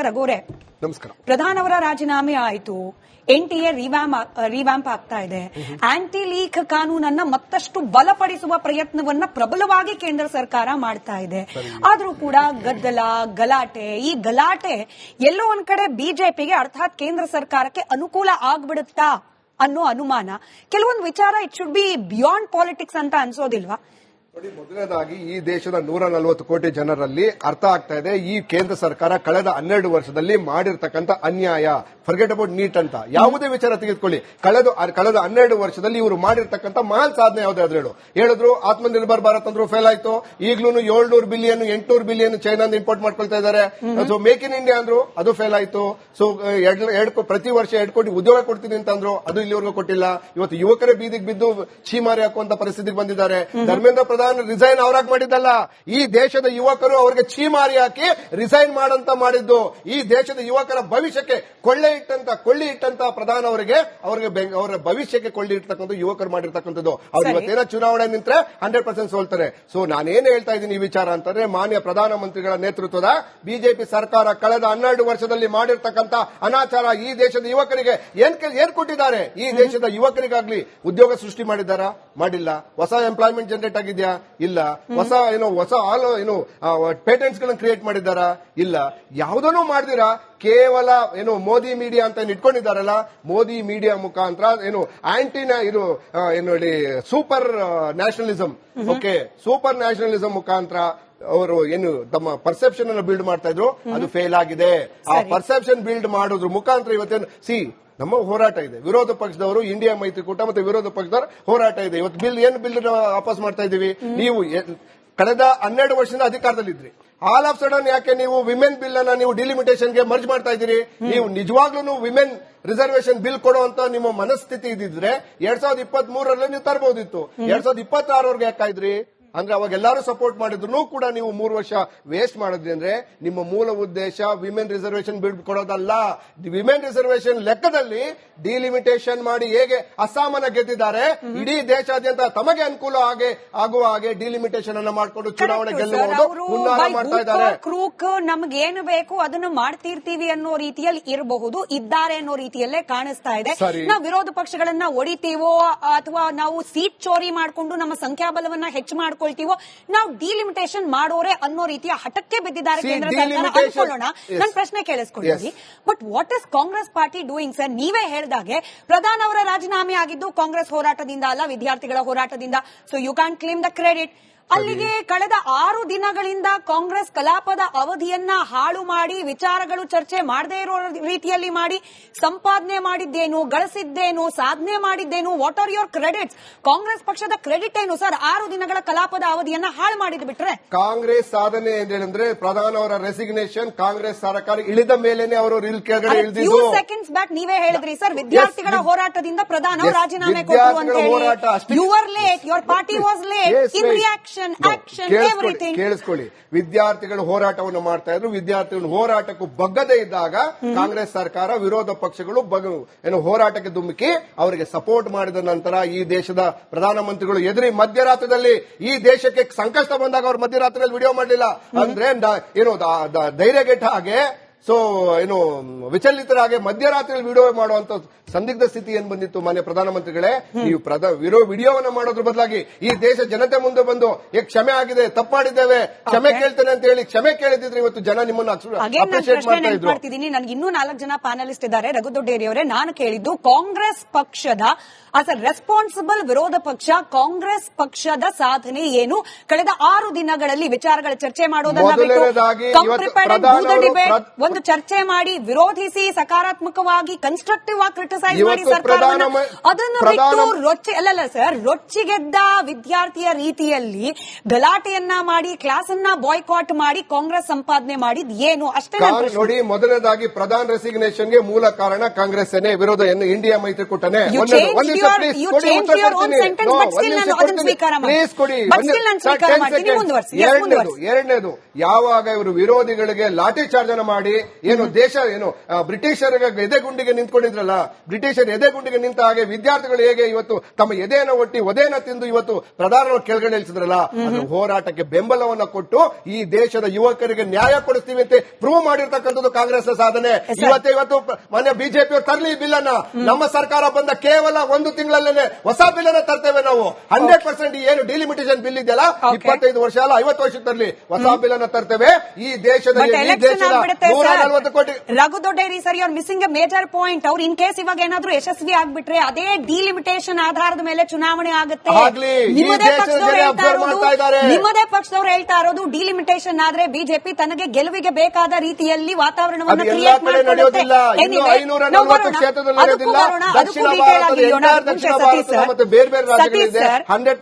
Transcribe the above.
Sir ರಘುವರೆ, ನಮಸ್ಕಾರ. ಪ್ರಧಾನ್ ಅವರ ರಾಜೀನಾಮೆ ಆಯಿತು, NTA ರಿವ್ಯಾಂಪ್ ಆಗ್ತಾ ಇದೆ. ಆಂಟಿ ಲೀಕ್ ಕಾನೂನನ್ನ ಮತ್ತಷ್ಟು ಬಲಪಡಿಸುವ ಪ್ರಯತ್ನವನ್ನ ಪ್ರಬಲವಾಗಿ ಕೇಂದ್ರ ಸರ್ಕಾರ ಮಾಡ್ತಾ ಇದೆ. ಆದ್ರೂ ಕೂಡ ಗಲಾಟೆ ಈ ಗಲಾಟೆ ಎಲ್ಲೋ ಒಂದ್ ಕಡೆ ಬಿಜೆಪಿಗೆ ಅರ್ಥಾತ್ ಕೇಂದ್ರ ಸರ್ಕಾರಕ್ಕೆ ಅನುಕೂಲ ಆಗ್ಬಿಡುತ್ತಾ ಅನ್ನೋ ಅನುಮಾನ. ಕೆಲವೊಂದು ವಿಚಾರ it should be beyond politics ಅಂತ ಅನ್ಸೋದಿಲ್ವಾ? ನೋಡಿ, ಮೊದಲನೇದಾಗಿ ಈ ದೇಶದ 140 ಕೋಟಿ ಜನರಲ್ಲಿ ಅರ್ಥ ಆಗ್ತಾ ಇದೆ ಈ ಕೇಂದ್ರ ಸರ್ಕಾರ ಕಳೆದ 12 ವರ್ಷದಲ್ಲಿ ಮಾಡಿರ್ತಕ್ಕಂಥ ಅನ್ಯಾಯ. ಫರ್ಗೆಟ್ ಅಬೌಟ್ ನೀಟ್ ಅಂತ ಯಾವುದೇ ವಿಚಾರ ತೆಗೆದುಕೊಳ್ಳಿ, ಕಳೆದ 12 ವರ್ಷದಲ್ಲಿ ಇವರು ಮಾಡಿರ್ತಕ್ಕಂಥ ಮಹಾನ್ ಸಾಧನೆ ಯಾವ್ದಾದ್ರು ಹೇಳಿದ್ರು. ಆತ್ಮನಿರ್ಭರ್ ಭಾರತ್ ಅಂದ್ರು ಫೇಲ್ ಆಯ್ತು. ಈಗ್ಲೂ 700 ಬಿಲಿಯನ್ 800 ಬಿಲಿಯನ್ ಚೈನಾದಿಂದ ಇಂಪೋರ್ಟ್ ಮಾಡ್ಕೊಳ್ತಾ ಇದ್ದಾರೆ. ಸೊ ಮೇಕ್ ಇನ್ ಇಂಡಿಯಾ ಅಂದ್ರು, ಅದು ಫೇಲ್ ಆಯ್ತು. ಸೊ ಪ್ರತಿ ವರ್ಷ 2 ಕೋಟಿ ಉದ್ಯೋಗ ಕೊಡ್ತೀನಿ ಅಂತಂದ್ರು, ಅದು ಇಲ್ಲಿವರೆಗೂ ಕೊಟ್ಟಿಲ್ಲ. ಇವತ್ತು ಯುವಕರೇ ಬೀದಿಗೆ ಬಿದ್ದು ಛೀಮಾರಿ ಹಾಕುವಂತ ಪರಿಸ್ಥಿತಿಗೆ ಬಂದಿದ್ದಾರೆ. ಧರ್ಮೇಂದ್ರ ಪ್ರಧಾನ್ ರಿಸೈನ್ ಅವರಾಗಿ ಮಾಡಿದ್ದಲ್ಲ, ಈ ದೇಶದ ಯುವಕರು ಅವರಿಗೆ ಛೀಮಾರಿ ಹಾಕಿ ರಿಸೈನ್ ಮಾಡಂತ ಮಾಡಿದ್ದು. ಈ ದೇಶದ ಯುವಕರ ಭವಿಷ್ಯಕ್ಕೆ ಕೊಳ್ಳಿ ಇಟ್ಟಂತ ಪ್ರಧಾನ್ ಅವರಿಗೆ ಅವರ ಭವಿಷ್ಯಕ್ಕೆ ಕೊಳ್ಳಿ ಇರ್ತಕ್ಕಂಥ ಯುವಕರು ಮಾಡಿರ್ತಕ್ಕಂಥದ್ದು. ಅವ್ರು ಇವತ್ತೇನೋ ಚುನಾವಣೆ ನಿಂತ್ರೆ 100% ಸೋಲ್ತಾರೆ. ಸೊ ನಾನೇನು ಹೇಳ್ತಾ ಇದ್ದೀನಿ ಈ ವಿಚಾರ ಅಂತಂದ್ರೆ, ಮಾನ್ಯ ಪ್ರಧಾನಮಂತ್ರಿಗಳ ನೇತೃತ್ವದ ಬಿಜೆಪಿ ಸರ್ಕಾರ ಕಳೆದ 12 ವರ್ಷದಲ್ಲಿ ಮಾಡಿರ್ತಕ್ಕಂಥ ಅನಾಚಾರ ಈ ದೇಶದ ಯುವಕರಿಗೆ ಏನ್ ಕೊಟ್ಟಿದ್ದಾರೆ? ಈ ದೇಶದ ಯುವಕರಿಗಾಗ್ಲಿ ಉದ್ಯೋಗ ಸೃಷ್ಟಿ ಮಾಡಿದ್ದಾರಾ? ಮಾಡಿಲ್ಲ. ಹೊಸ ಎಂಪ್ಲಾಯ್ಮೆಂಟ್ ಜನರೇಟ್ ಆಗಿದ್ಯಾ? ಇಲ್ಲ. ಹೊಸ ಪೇಟೆಂಟ್ಸ್ ಗಳನ್ನು ಕ್ರಿಯೇಟ್ ಮಾಡಿದ್ದಾರಾ? ಇಲ್ಲ. ಯಾವುದನ್ನು ಮಾಡಿದಿರಾ ಕೇವಲ ಮೋದಿ ಮೀಡಿಯಾ ಅಂತ ಇಟ್ಕೊಂಡಿದ್ದಾರಲ್ಲ, ಮೋದಿ ಮೀಡಿಯಾ ಮುಖಾಂತರ super nationalism, okay, super nationalism ಮುಖಾಂತರ ಅವರು ತಮ್ಮ ಪರ್ಸೆಪ್ಷನ್ ಅನ್ನು ಬಿಲ್ಡ್ ಮಾಡ್ತಾ ಇದ್ರು. ಅದು ಫೇಲ್ ಆಗಿದೆ. ಆ ಪರ್ಸೆಪ್ಷನ್ ಬಿಲ್ಡ್ ಮಾಡೋದ್ರ ಮುಖಾಂತರ ಇವತ್ತೇನು ನಮ್ಮ ಹೋರಾಟ ಇದೆ. ವಿರೋಧ ಪಕ್ಷದವರು, ಇಂಡಿಯಾ ಮೈತ್ರಿಕೂಟ ಮತ್ತೆ ವಿರೋಧ ಪಕ್ಷದವರು ಹೋರಾಟ ಇದೆ. ಇವತ್ತು ಬಿಲ್ ವಾಪಸ್ ಮಾಡ್ತಾ ಇದೀವಿ. ನೀವು ಕಳೆದ 12 ವರ್ಷದಿಂದ ಅಧಿಕಾರದಲ್ಲಿದ್ರಿ. ಆಲ್ ಆಫ್ ಸಡನ್ ಯಾಕೆ ನೀವು ವಿಮೆನ್ ಬಿಲ್ ಅನ್ನ ನೀವು ಡಿಲಿಮಿಟೇಷನ್ಗೆ ಮರ್ಜ್ ಮಾಡ್ತಾ ಇದ್ದೀರಿ? ನೀವು ನಿಜವಾಗ್ಲೂ ವಿಮೆನ್ ರಿಸರ್ವೇಶನ್ ಬಿಲ್ ಕೊಡುವಂತ ನಿಮ್ಮ ಮನಸ್ಥಿತಿ ಇದ್ದಿದ್ರೆ 2023ರಲ್ಲಿ ನೀವು ತರಬಹುದಿತ್ತು. 2026 ಯಾಕಾಯ್ದ್ರಿ? ಅಂದ್ರೆ ಅವಾಗ ಎಲ್ಲರೂ ಸಪೋರ್ಟ್ ಮಾಡಿದ್ರು ಕೂಡ ನೀವು 3 ವರ್ಷ ವೇಸ್ಟ್ ಮಾಡಿದ್ರಿ. ಅಂದ್ರೆ ನಿಮ್ಮ ಮೂಲ ಉದ್ದೇಶ ವಿಮೆನ್ ರಿಸರ್ವೇಶನ್ ಬಿಲ್ ಕೊಡೋದಲ್ಲ. ವಿಮೆನ್ ರಿಸರ್ವೇಶನ್ ಲೆಕ್ಕದಲ್ಲಿ ಡಿಲಿಮಿಟೇಷನ್ ಮಾಡಿ ಹೇಗೆ ಅಸ್ಸಾಮನ್ನ ಗೆದ್ದಿದ್ದಾರೆ, ಇಡೀ ದೇಶಾದ್ಯಂತ ತಮಗೆ ಅನುಕೂಲ ಆಗುವ ಹಾಗೆ ಡಿಲಿಮಿಟೇಷನ್ ಅನ್ನ ಮಾಡಿಕೊಂಡು ಚುನಾವಣೆ ಗೆಲ್ಲಬಹುದು ಹುನ್ನಾರ ಮಾಡ್ತಾ ಇದ್ದಾರೆ. ಕ್ರೂಕ್ ನಮ್ಗೇನು ಬೇಕು ಅದನ್ನು ಮಾಡ್ತಿರ್ತೀವಿ ಅನ್ನೋ ರೀತಿಯಲ್ಲಿ ಇರಬಹುದು, ಇದ್ದಾರೆ ಅನ್ನೋ ರೀತಿಯಲ್ಲೇ ಕಾಣಿಸ್ತಾ ಇದೆ. ನಾವು ವಿರೋಧ ಪಕ್ಷಗಳನ್ನ ಹೊಡಿತೀವೋ ಅಥವಾ ನಾವು ಸೀಟ್ ಚೋರಿ ಮಾಡಿಕೊಂಡು ನಮ್ಮ ಸಂಖ್ಯಾಬಲವನ್ನ ಹೆಚ್ಚು ಮಾಡ್ಕೊಂಡು ನಾವು ಡಿಲಿಮಿಟೇಷನ್ ಮಾಡೋರೆ ಅನ್ನೋ ರೀತಿಯ ಹಠಕ್ಕೆ ಬಿದ್ದಿದ್ದಾರೆ ಕೇಂದ್ರ ಸರ್ಕಾರ ಅನ್ಕೊಳ್ಳೋಣ. ನನ್ನ ಪ್ರಶ್ನೆ ಕೇಳಿಸ್ಕೊಳ್ಳಿ, but what is Congress party doing sir? ನೀವೇ ಹೇಳಿದಾಗೆ ಪ್ರಧಾನ್ ಅವರ ರಾಜೀನಾಮೆ ಆಗಿದ್ದು ಕಾಂಗ್ರೆಸ್ ಹೋರಾಟದಿಂದ ಅಲ್ಲ, ವಿದ್ಯಾರ್ಥಿಗಳ ಹೋರಾಟದಿಂದ. So you can claim the credit. ಅಲ್ಲಿಗೆ ಕಳೆದ 6 ದಿನಗಳಿಂದ ಕಾಂಗ್ರೆಸ್ ಕಲಾಪದ ಅವಧಿಯನ್ನ ಹಾಳು ಮಾಡಿ, ವಿಚಾರಗಳು ಚರ್ಚೆ ಮಾಡದೇ ಇರೋ ರೀತಿಯಲ್ಲಿ ಮಾಡಿ, ಸಂಪಾದನೆ ಮಾಡಿದ್ದೇನು, ಗಳಿಸಿದ್ದೇನು, ಸಾಧನೆ ಮಾಡಿದ್ದೇನು, what are your credits? Congress ಪಕ್ಷದ ಕ್ರೆಡಿಟ್ ಏನು ಸರ್? 6 ದಿನಗಳ ಕಲಾಪದ ಅವಧಿಯನ್ನ ಹಾಳು ಮಾಡಿದ್ ಬಿಟ್ರೆ ಕಾಂಗ್ರೆಸ್ ಸಾಧನೆ ಏನಂದ್ರೆ ಪ್ರಧಾನ್ ಅವರ ರೆಸಿಗ್ನೇಷನ್ ಕಾಂಗ್ರೆಸ್ ಸರ್ಕಾರ ಇಳಿದ ಮೇಲೇನೆ ಅವರು ಕೆಳಗಡೆ ಇಳಿದಿದ್ದು. ಸೆಕೆಂಡ್ಸ್ ಬ್ಯಾಕ್ ನೀವೇ ಹೇಳಿದ್ರಿ ಸರ್, ವಿದ್ಯಾರ್ಥಿಗಳ ಹೋರಾಟದಿಂದ ಪ್ರಧಾನ್ ಅವರು ರಾಜೀನಾಮೆ ಕೊಟ್ಟರು ಅಂತ ಹೇಳಿ. You are late, your party was late in reaction. ಕೇಳಿಸ್ಕೊಳ್ಳಿ, ವಿದ್ಯಾರ್ಥಿಗಳು ಹೋರಾಟವನ್ನು ಮಾಡ್ತಾ ಇದ್ರು. ವಿದ್ಯಾರ್ಥಿಗಳು ಹೋರಾಟಕ್ಕೂ ಬಗ್ಗದೇ ಇದ್ದಾಗ ಕಾಂಗ್ರೆಸ್ ಸರ್ಕಾರ, ವಿರೋಧ ಪಕ್ಷಗಳು ಹೋರಾಟಕ್ಕೆ ಧುಮುಕಿ ಅವರಿಗೆ ಸಪೋರ್ಟ್ ಮಾಡಿದ ನಂತರ ಈ ದೇಶದ ಪ್ರಧಾನಮಂತ್ರಿಗಳು ಎದುರಿ ಮಧ್ಯರಾತ್ರಿಯಲ್ಲಿ ಈ ದೇಶಕ್ಕೆ ಸಂಕಷ್ಟ ಬಂದಾಗ ಅವರು ಮಧ್ಯರಾತ್ರಿಯಲ್ಲಿ ವಿಡಿಯೋ ಮಾಡಲಿಲ್ಲ. ಅಂದ್ರೆ ಧೈರ್ಯಗೆಟ್ಟ ಹಾಗೆ, ಸೊ ವಿಚಲಿತರಾಗಿ ಮಧ್ಯರಾತ್ರಿಯಲ್ಲಿ ವಿಡಿಯೋ ಮಾಡುವಂತ ಸಂದಿಗ್ಧ ಸ್ಥಿತಿ ಏನ್ ಬಂದಿತ್ತು ಮಾನ್ಯ ಪ್ರಧಾನಮಂತ್ರಿಗಳೇ? ನೀವು ವಿಡಿಯೋವನ್ನ ಮಾಡೋದ್ರ ಬದಲಾಗಿ ಈ ದೇಶ ಜನತೆ ಮುಂದೆ ಬಂದು ಕ್ಷಮೆ ಆಗಿದೆ, ತಪ್ಪು ಮಾಡಿದ್ದೇವೆ, ಕ್ಷಮೆ ಕೇಳ್ತೇನೆ ಅಂತ ಹೇಳಿ ಕ್ಷಮೆ ಕೇಳಿದ್ರೆ ಇವತ್ತು ಜನ ನಿಮ್ಮನ್ನು ಅಪ್ರಿಶಿಯೇಟ್ ಮಾಡ್ತಾ ಇದ್ರು. ನನಗೆ ಇನ್ನೂ 4 ಜನ ಪ್ಯಾನಲಿಸ್ಟ್ ಇದ್ದಾರೆ. ರಘುದೊಡ್ಡೇರಿ ಅವರೇ, ನಾನು ಕೇಳಿದ್ದು ಕಾಂಗ್ರೆಸ್ ಪಕ್ಷದ ಆಸ್ ಅ ರೆಸ್ಪಾನ್ಸಿಬಲ್ ವಿರೋಧ ಪಕ್ಷ ಕಾಂಗ್ರೆಸ್ ಪಕ್ಷದ ಸಾಧನೆ ಏನು? ಕಳೆದ 6 ದಿನಗಳಲ್ಲಿ ವಿಚಾರಗಳ ಚರ್ಚೆ ಮಾಡೋದನ್ನ ಬಿಟ್ಟು ಒಂದು ಚರ್ಚೆ ಮಾಡಿ, ವಿರೋಧಿಸಿ, ಸಕಾರಾತ್ಮಕವಾಗಿ ಕನ್ಸ್ಟ್ರಕ್ಟಿವ್ ಆಗಿ ಕ್ರಿಟಿಸೈಸ್ ಮಾಡಿ ಸರ್ಕಾರವನ್ನು, ಅದನ್ನು ಬಿಟ್ಟು ರೊಚ್ಚಿಗೆದ್ದ ವಿದ್ಯಾರ್ಥಿಯ ರೀತಿಯಲ್ಲಿ ಗಲಾಟೆಯನ್ನ ಮಾಡಿ, ಕ್ಲಾಸ್ ಅನ್ನ ಬಾಯ್ಕಾಟ್ ಮಾಡಿ ಕಾಂಗ್ರೆಸ್ ಸಂಪಾದನೆ ಮಾಡಿದ್ ಏನು? ಅಷ್ಟೇ ನೋಡಿ. ಮೊದಲನೇದಾಗಿ ಪ್ರಧಾನ್ ರೆಸಿಗ್ನೇಷನ್ಗೆ ಮೂಲ ಕಾರಣ ಕಾಂಗ್ರೆಸ್ ವಿರೋಧ ಇಂಡಿಯಾ ಮೈತ್ರಿಕೂಟನೇ. ಎರಡನೇದು, ಯಾವಾಗ ಇವರು ವಿರೋಧಿಗಳಿಗೆ ಲಾಠಿ ಚಾರ್ಜ್ ಅನ್ನು ಮಾಡಿ ಏನು ದೇಶ ಏನು ಬ್ರಿಟಿಷರ ಎದೆಗುಂಡಿಗೆ ನಿಂತ್ಕೊಂಡಿದ್ರಲ್ಲ, ಬ್ರಿಟಿಷರ್ ಎದೆಗುಂಡಿಗೆ ನಿಂತ ಹಾಗೆ ವಿದ್ಯಾರ್ಥಿಗಳು ಹೇಗೆ ಇವತ್ತು ತಮ್ಮ ಎದೆಯನ್ನು ಒಟ್ಟಿ ಒದೆಯನ್ನು ತಿಂದು ಇವತ್ತು ಪ್ರಧಾನಮಂತ್ರಿ ಕೆಳಗಡೆ ನಿಲ್ಲಿಸಿದ್ರಲ್ಲ, ಅದು ಹೋರಾಟಕ್ಕೆ ಬೆಂಬಲವನ್ನ ಕೊಟ್ಟು ಈ ದೇಶದ ಯುವಕರಿಗೆ ನ್ಯಾಯ ಕೊಡಿಸ್ತೀವಿ ಅಂತ ಪ್ರೂವ್ ಮಾಡಿರ್ತಕ್ಕಂಥದ್ದು ಕಾಂಗ್ರೆಸ್ ಸಾಧನೆ. ಇವತ್ತು ಮೊನ್ನೆ ಬಿಜೆಪಿ ತರಲಿ ಈ ಬಿಲ್ ಅನ್ನ, ನಮ್ಮ ಸರ್ಕಾರ ಬಂದ ಕೇವಲ 1 ತಿಂಗಳಲ್ಲೇ ಹೊಸ ಬಿಲ್ ಅನ್ನ ತರ್ತೇವೆ ನಾವು. 100% ಏನು ಡಿಲಿಮಿಟೇಷನ್ ಬಿಲ್ ಇದೆಯಲ್ಲ, 25 ವರ್ಷ ಅಲ್ಲ 50 ವರ್ಷಕ್ಕೆ ತರಲಿ ಹೊಸ ಬಿಲ್ ಅನ್ನ ತರ್ತೇವೆ. ಈ ದೇಶದ 140 ಕೋಟಿ. ರಘು ದೊಡ್ಡೇರಿ ಸರ್, ಅವ್ರು ಮಿಸ್ಸಿಂಗ್ ಎ ಮೇಜರ್ ಪಾಯಿಂಟ್. ಅವ್ರು ಇನ್ ಕೇಸ್ ಇವಾಗ ಏನಾದ್ರು ಯಶಸ್ವಿ ಆಗ್ಬಿಟ್ರೆ ಅದೇ ಡಿಲಿಮಿಟೇಷನ್ ಆಧಾರದ ಮೇಲೆ ಚುನಾವಣೆ ಆಗುತ್ತೆ. ನಿಮ್ಮದೇ ಪಕ್ಷದವರು ಹೇಳ್ತಾ ಇರೋದು ಡಿಲಿಮಿಟೇಷನ್ ಆದ್ರೆ ಬಿಜೆಪಿ ತನಗೆ ಗೆಲುವಿಗೆ ಬೇಕಾದ ರೀತಿಯಲ್ಲಿ ವಾತಾವರಣವನ್ನು ಕ್ರಿಯೇಟ್ ಮಾಡ್ಕೊಳ್ಳುತ್ತೆ. ಕ್ಷೇತ್ರದಲ್ಲಿ ನಡೆದಿಲ್ಲ. ದಕ್ಷಿಣ ಭಾರತದ ದಕ್ಷಿಣ ಭಾರತ ಮತ್ತು ಬೇರೆ ಬೇರೆ ರಾಜ್ಯಗಳಿದೆ. 100%